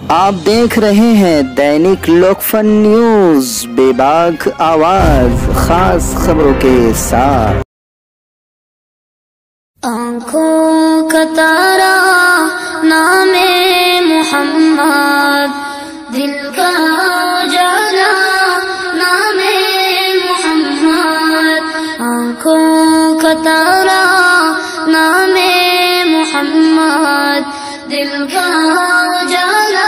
आप देख रहे हैं दैनिक लोकफन न्यूज, बेबाक आवाज, खास खबरों के साथ। आँखों का तारा नामे मोहम्मद, दिल का उजाला नामे मोहम्मद। आँखों का तारा नामे मोहम्मद, दिल का उजाला।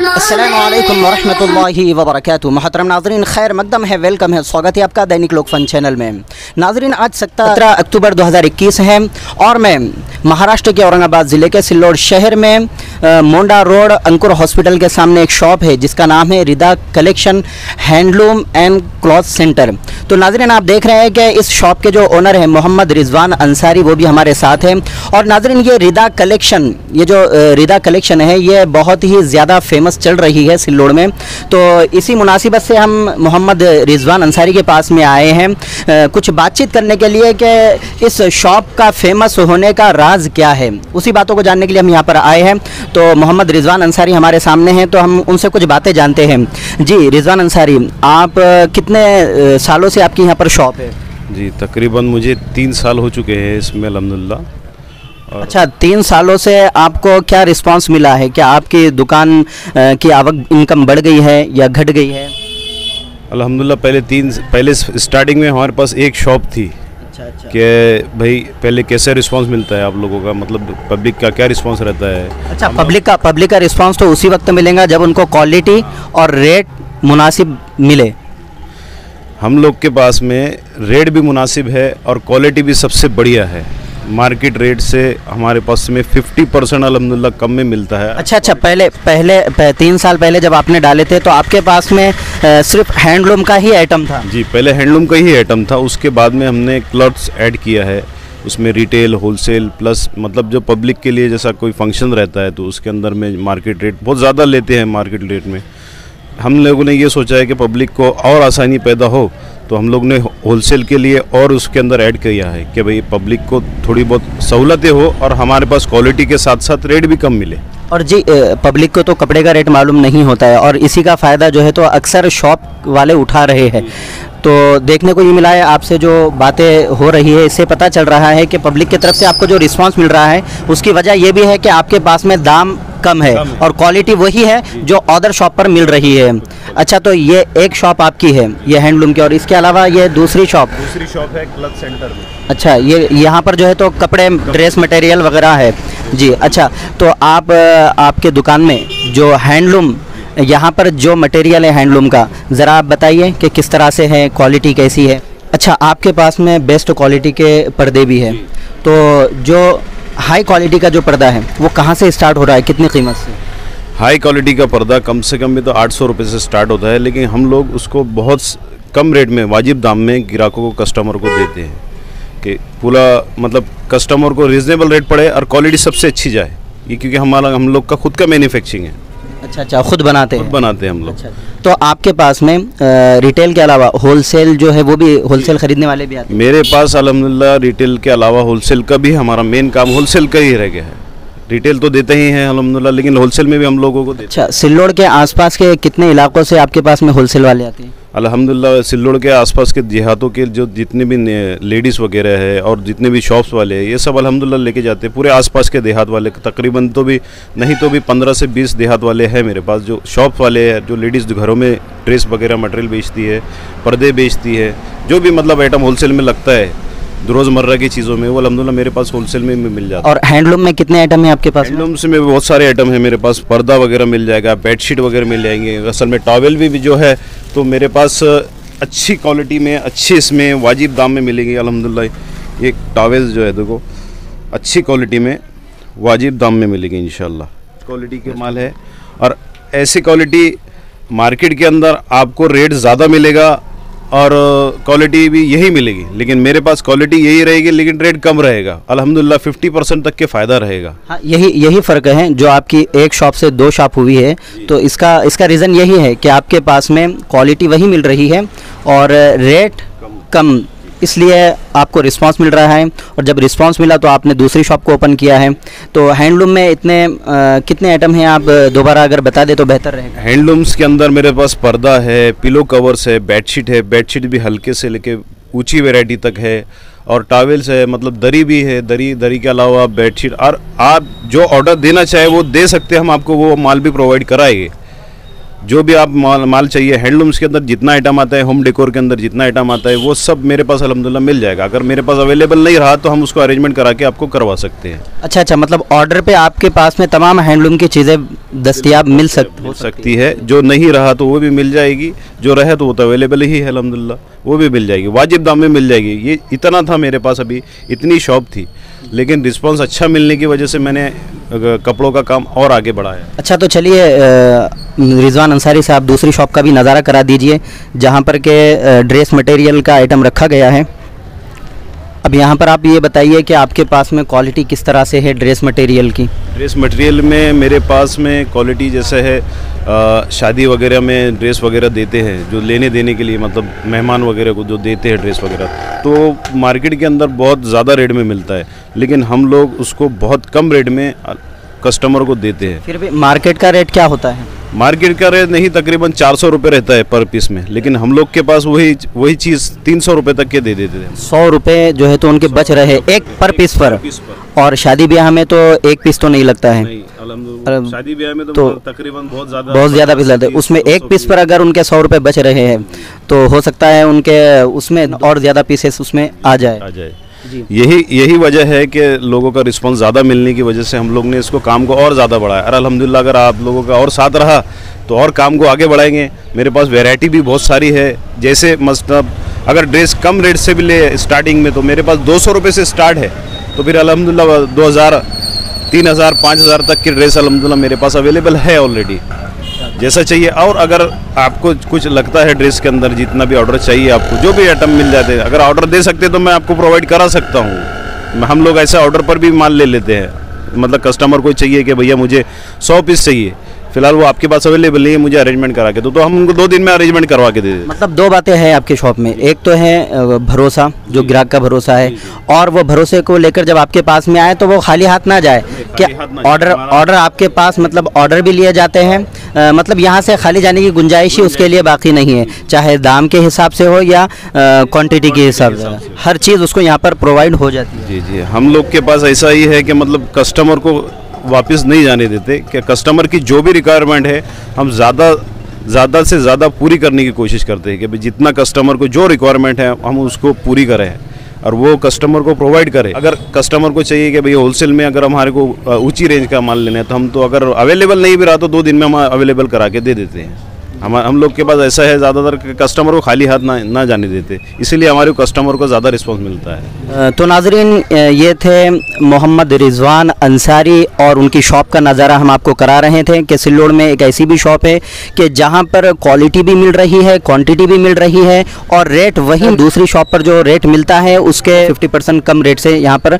अस्सलामुअलैकुम वरहमतुल्लाहि वबरकातुहू। मोहतरम नाज़रीन, खैर मकदम है, वेलकम है, स्वागत है आपका दैनिक लोकफन चैनल में। नाज़रीन, आज 17 अक्टूबर 2021 है और मैं महाराष्ट्र के औरंगाबाद ज़िले के सिल्लोड शहर में मोंडा रोड अंकुर हॉस्पिटल के सामने एक शॉप है जिसका नाम है Rida collection handloom and cloth centre. तो नाज़रीन, आप देख रहे हैं कि इस शॉप के जो ओनर हैं मोहम्मद रिजवान अंसारी, वो भी हमारे साथ हैं। और नाज़रीन, ये रिदा कलेक्शन, ये जो रिदा कलेक्शन है, ये बहुत ही ज़्यादा फेमस चल रही है सिल्लोड में। तो इसी मुनासिबत से हम मोहम्मद रिजवान अंसारी के पास में आए हैं कुछ बातचीत करने के लिए कि इस शॉप का फेमस होने का राज क्या है। उसी बातों को जानने के लिए हम यहाँ पर आए हैं। तो मोहम्मद रिजवान अंसारी हमारे सामने हैं, तो हम उनसे कुछ बातें जानते हैं। जी रिजवान अंसारी, आप कितने सालों से आपकी यहाँ पर शॉप है? जी, तकरीबन मुझे 3 साल हो चुके हैं इसमें अल्हम्दुलिल्लाह। अच्छा, 3 सालों से आपको क्या रिस्पांस मिला है? क्या आपकी दुकान की आवक, इनकम बढ़ गई है या घट गई है? अल्हम्दुलिल्लाह, पहले स्टार्टिंग में हमारे पास एक शॉप थी। अच्छा। कि भाई पहले कैसे रिस्पांस मिलता है आप लोगों का, मतलब पब्लिक का क्या रिस्पांस रहता है? अच्छा, पब्लिक का रिस्पांस तो उसी वक्त मिलेगा जब उनको क्वालिटी और रेट मुनासिब मिले। हम लोग के पास में रेट भी मुनासिब है और क्वालिटी भी सबसे बढ़िया है। मार्केट रेट से हमारे पास में 50% अल्हम्दुलिल्लाह कम में मिलता है। अच्छा, पहले 3 साल पहले जब आपने डाले थे तो आपके पास में सिर्फ हैंडलूम का ही आइटम था? जी, पहले हैंडलूम का ही आइटम था। उसके बाद में हमने क्लॉथ्स ऐड किया है, उसमें रिटेल, होलसेल प्लस, मतलब जो पब्लिक के लिए जैसा कोई फंक्शन रहता है तो उसके अंदर में मार्केट रेट बहुत ज़्यादा लेते हैं। मार्केट रेट में हम लोगों ने ये सोचा है कि पब्लिक को और आसानी पैदा हो, तो हम लोग ने होलसेल के लिए और उसके अंदर ऐड किया है कि भाई पब्लिक को थोड़ी बहुत सहूलतें हो और हमारे पास क्वालिटी के साथ साथ रेट भी कम मिले। और जी, पब्लिक को तो कपड़े का रेट मालूम नहीं होता है और इसी का फ़ायदा जो है तो अक्सर शॉप वाले उठा रहे हैं। तो देखने को ये मिला है, आपसे जो बातें हो रही है इससे पता चल रहा है कि पब्लिक की तरफ से आपको जो रिस्पांस मिल रहा है उसकी वजह ये भी है कि आपके पास में दाम कम है और क्वालिटी वही है जो अदर शॉप पर मिल रही है। अच्छा, तो ये एक शॉप आपकी है, ये हैंडलूम की, और इसके अलावा ये दूसरी शॉप है क्लॉथ सेंटर में। अच्छा, ये यहाँ पर जो है तो कपड़े, ड्रेस मटेरियल वगैरह है जी। अच्छा, तो आपके दुकान में जो हैंडलूम, यहाँ पर जो मटेरियल है हैंडलूम का, ज़रा आप बताइए कि किस तरह से है, क्वालिटी कैसी है? अच्छा, आपके पास में बेस्ट क्वालिटी के पर्दे भी हैं, तो जो हाई क्वालिटी का जो पर्दा है वो कहाँ से स्टार्ट हो रहा है, कितनी कीमत से? हाई क्वालिटी का पर्दा कम से कम भी तो 800 रुपये से स्टार्ट होता है, लेकिन हम लोग उसको बहुत कम रेट में, वाजिब दाम में ग्राहकों को, कस्टमर को देते हैं कि पूरा मतलब कस्टमर को रीज़नेबल रेट पड़े और क्वालिटी सबसे अच्छी जाए। ये क्योंकि हम लोग का खुद का मैन्युफैक्चरिंग है। अच्छा, खुद बनाते हैं हम लोग। अच्छा, तो आपके पास में रिटेल के अलावा होलसेल जो है वो भी, होलसेल खरीदने वाले भी आते हैं? मेरे पास अल्हम्दुलिल्लाह रिटेल के अलावा होलसेल का भी, हमारा मेन काम होलसेल का ही रह गया है। रिटेल तो देते ही हैं अल्हम्दुलिल्लाह, लेकिन होलसेल में भी हम लोगों को देते हैं। अच्छा, सिल्लोड के आसपास के कितने इलाकों से आपके पास में होलसेल वाले आते हैं? अल्हम्दुलिल्लाह सिल्लोड के आसपास के देहातों के जो जितने भी लेडीज़ वगैरह है और जितने भी शॉप्स वाले हैं, ये सब अल्हम्दुलिल्लाह लेके जाते हैं। पूरे आसपास के देहात वाले तकरीबन तो भी नहीं तो भी 15 से 20 देहात वाले हैं मेरे पास, जो शॉप वाले हैं, जो लेडीज़ घरों में ड्रेस वगैरह मटेरियल बेचती है, पर्दे बेचती है, जो भी मतलब आइटम होलसेल में लगता है रोज़मर्रा की चीज़ों में, वो अल्हम्दुलिल्लाह मेरे पास होलसेल में मिल जाता है। और हैंडलूम में कितने आइटम हैं आपके पास? हैंडलूम से में बहुत सारे आइटम है मेरे पास। पर्दा वगैरह मिल जाएगा, बेडशीट वगैरह मिल जाएंगे। असल में टॉवेल भी जो है तो मेरे पास अच्छी क्वालिटी में, अच्छी इसमें वाजिब दाम में मिलेंगी अल्हम्दुलिल्लाह। ये टॉवेल्स जो है देखो अच्छी क्वालिटी में वाजिब दाम में मिलेगी इंशाल्लाह। क्वालिटी के माल है और ऐसी क्वालिटी मार्केट के अंदर आपको रेट ज़्यादा मिलेगा और क्वालिटी भी यही मिलेगी, लेकिन मेरे पास क्वालिटी यही रहेगी लेकिन रेट कम रहेगा। अल्हम्दुलिल्लाह 50% तक के फ़ायदा रहेगा। हाँ, यही फ़र्क है जो आपकी एक शॉप से 2 शॉप हुई है। तो इसका रीज़न यही है कि आपके पास में क्वालिटी वही मिल रही है और रेट कम इसलिए आपको रिस्पांस मिल रहा है, और जब रिस्पांस मिला तो आपने दूसरी शॉप को ओपन किया है। तो हैंडलूम में इतने कितने आइटम हैं, आप दोबारा अगर बता दे तो बेहतर रहेगा। हैंडलूम्स के अंदर मेरे पास पर्दा है, पिलो कवर्स है, बेडशीट है, बेडशीट भी हल्के से लेके ऊंची वैरायटी तक है, और टॉवेल्स है, मतलब दरी भी है, दरी के अलावा बेडशीट। और आप जो ऑर्डर देना चाहे वो दे सकते हैं, हम आपको वो माल भी प्रोवाइड कराएंगे। जो भी आप माल चाहिए, हैंडलूम्स के अंदर जितना आइटम आता है, होम डेकोर के अंदर जितना आइटम आता है, वो सब मेरे पास अल्हम्दुलिल्लाह मिल जाएगा। अगर मेरे पास अवेलेबल नहीं रहा तो हम उसको अरेंजमेंट करा के आपको करवा सकते हैं। अच्छा, मतलब ऑर्डर पे आपके पास में तमाम हैंडलूम की चीज़ें दस्तयाब मिल सकती है। जो नहीं रहा तो वो भी मिल जाएगी, जो रहे तो वो तो अवेलेबल ही है अल्हम्दुलिल्लाह, वो भी मिल जाएगी, वाजिब दाम में मिल जाएगी। ये इतना था मेरे पास, अभी इतनी शॉप थी, लेकिन रिस्पांस अच्छा मिलने की वजह से मैंने कपड़ों का काम और आगे बढ़ाया। अच्छा, तो चलिए रिजवान अंसारी साहब दूसरी शॉप का भी नज़ारा करा दीजिए, जहाँ पर के ड्रेस मटेरियल का आइटम रखा गया है। अब यहाँ पर आप ये बताइए कि आपके पास में क्वालिटी किस तरह से है ड्रेस मटेरियल की। ड्रेस मटेरियल में मेरे पास में क्वालिटी जैसे है, शादी वगैरह में ड्रेस वगैरह देते हैं, जो लेने देने के लिए, मतलब मेहमान वगैरह को जो देते हैं ड्रेस वगैरह, तो मार्केट के अंदर बहुत ज़्यादा रेट में मिलता है, लेकिन हम लोग उसको बहुत कम रेट में कस्टमर को देते हैं। फिर भी मार्केट का रेट क्या होता है? मार्केट का रेट नहीं, तकरीबन 400 रुपये रहता है पर पीस में, लेकिन हम लोग के पास वही चीज़ 300 रुपये तक के दे देते हैं। 100 रुपये जो है तो उनके बच रहे एक पर पीस पर। और शादी ब्याह में तो एक पीस तो नहीं लगता है। नहीं, शादी ब्याह में तो तकरीबन बहुत ज़्यादा पीस लगता है, उसमें एक पीस पर अगर उनके 100 रुपये बच रहे हैं तो हो सकता है उनके उसमें और ज़्यादा पीसेस उसमें आ जाए। यही वजह है कि लोगों का रिस्पांस ज़्यादा मिलने की वजह से हम लोग ने इसको काम को और ज़्यादा बढ़ाया। और अल्हम्दुलिल्लाह अगर आप लोगों का और साथ रहा तो और काम को आगे बढ़ाएंगे। मेरे पास वैरायटी भी बहुत सारी है, जैसे मतलब अगर ड्रेस कम रेट से भी ले स्टार्टिंग में तो मेरे पास 200 रुपये से स्टार्ट है, तो फिर अल्हम्दुलिल्लाह 2000, 3000, 5000 तक की ड्रेस अल्हम्दुलिल्लाह मेरे पास अवेलेबल है ऑलरेडी, जैसा चाहिए। और अगर आपको कुछ लगता है ड्रेस के अंदर, जितना भी ऑर्डर चाहिए आपको, जो भी आइटम मिल जाते हैं, अगर ऑर्डर दे सकते तो मैं आपको प्रोवाइड करा सकता हूँ। हम लोग ऐसे ऑर्डर पर भी माल ले लेते हैं, मतलब कस्टमर को चाहिए कि भैया मुझे 100 पीस चाहिए, फिलहाल वो आपके पास अवेलेबल नहीं है, मुझे अरेंजमेंट करा के दो, तो हम उनको 2 दिन में अरेंजमेंट करवा के दे देते। मतलब 2 बातें हैं आपके शॉप में, एक तो है भरोसा, जो ग्राहक का भरोसा है, और वो भरोसे को लेकर जब आपके पास में आए तो वो खाली हाथ ना जाए। क्या ऑर्डर आपके पास, मतलब ऑर्डर भी लिए जाते हैं, मतलब यहाँ से खाली जाने की गुंजाइश ही उसके लिए बाकी नहीं है, चाहे दाम के हिसाब से हो या क्वांटिटी के हिसाब से, हर चीज़ उसको यहाँ पर प्रोवाइड हो जाती है। जी, हम लोग के पास ऐसा ही है कि मतलब कस्टमर को वापस नहीं जाने देते, कि कस्टमर की जो भी रिक्वायरमेंट है हम ज़्यादा से ज़्यादा पूरी करने की कोशिश करते हैं, कि भाई जितना कस्टमर को जो रिक्वायरमेंट है हम उसको पूरी करें और वो कस्टमर को प्रोवाइड करें। अगर कस्टमर को चाहिए कि भाई होलसेल में अगर हमारे को ऊंची रेंज का माल लेना है, तो हम तो अगर अवेलेबल नहीं भी रहा तो 2 दिन में हम अवेलेबल करा के दे देते हैं। हम लोग के पास ऐसा है, ज़्यादातर कस्टमर को खाली हाथ ना जाने देते, इसीलिए हमारे कस्टमर को ज़्यादा रिस्पांस मिलता है। तो नाजरीन, ये थे मोहम्मद रिजवान अंसारी और उनकी शॉप का नज़ारा हम आपको करा रहे थे कि सिल्लोड़ में एक ऐसी भी शॉप है कि जहां पर क्वालिटी भी मिल रही है, क्वांटिटी भी मिल रही है, और रेट वही दूसरी शॉप पर जो रेट मिलता है उसके 50% कम रेट से यहाँ पर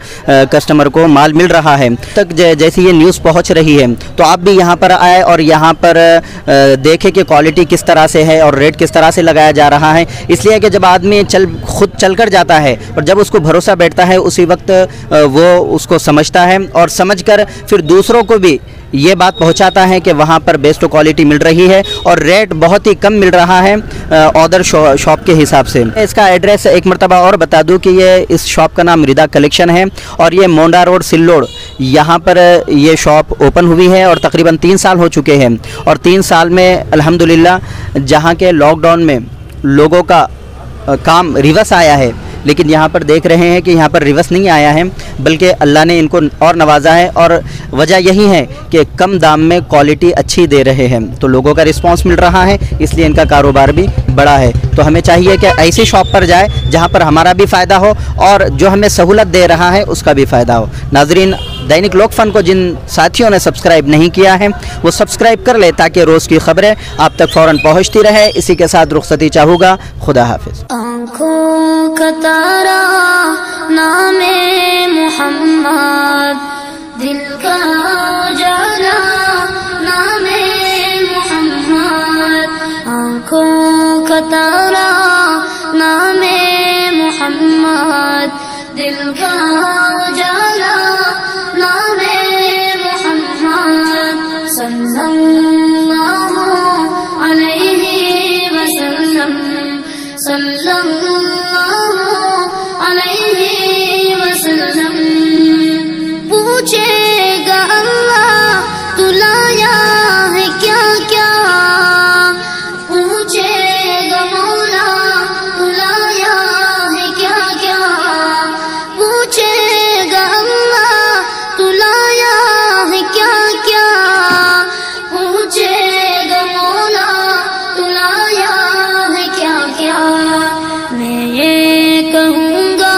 कस्टमर को माल मिल रहा है। तक जैसे ये न्यूज़ पहुँच रही है तो आप भी यहाँ पर आए और यहाँ पर देखें कि क्वालिटी किस तरह से है और रेट किस तरह से लगाया जा रहा है। इसलिए कि जब आदमी खुद चलकर जाता है और जब उसको भरोसा बैठता है, उसी वक्त वो उसको समझता है और समझकर फिर दूसरों को भी ये बात पहुंचाता है कि वहाँ पर बेस्ट क्वालिटी मिल रही है और रेट बहुत ही कम मिल रहा है अदर शॉप के हिसाब से। इसका एड्रेस एक मरतबा और बता दूं कि ये इस शॉप का नाम रिदा कलेक्शन है और ये मोंडा रोड सिल्लोड़, यहाँ पर ये शॉप ओपन हुई है और तकरीबन 3 साल हो चुके हैं। और 3 साल में अल्हम्दुलिल्लाह जहाँ के लॉकडाउन में लोगों का काम रिवर्स आया है, लेकिन यहाँ पर देख रहे हैं कि यहाँ पर रिवर्स नहीं आया है, बल्कि अल्लाह ने इनको और नवाजा है। और वजह यही है कि कम दाम में क्वालिटी अच्छी दे रहे हैं, तो लोगों का रिस्पांस मिल रहा है, इसलिए इनका कारोबार भी बड़ा है। तो हमें चाहिए कि ऐसी शॉप पर जाए जहाँ पर हमारा भी फ़ायदा हो और जो हमें सहूलत दे रहा है उसका भी फ़ायदा हो। नाजरीन, दैनिक लोकफन को जिन साथियों ने सब्सक्राइब नहीं किया है वो सब्सक्राइब कर ले, ताकि रोज़ की खबरें आप तक फ़ौरन पहुँचती रहे। इसी के साथ रुखसती चाहूँगा। खुदा हाफिज़। आँखों का तारा नामे मोहम्मद, दिल का उजाला नामे मोहम्मद, आँखों का तारा नामे मोहम्मद। अल्लाह तू लाया है क्या क्या, पूछेगा मौला तू लाया है क्या क्या। मैं ये कहूँगा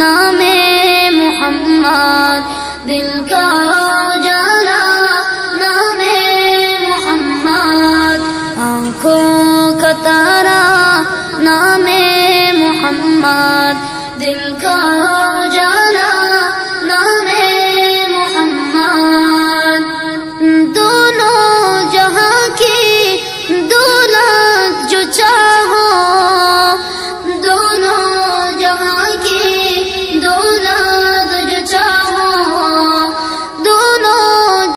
नामे मोहम्मद दिल का उजाला, नामे मोहम्मद आँखों का तारा, नामे मोहम्मद दिल का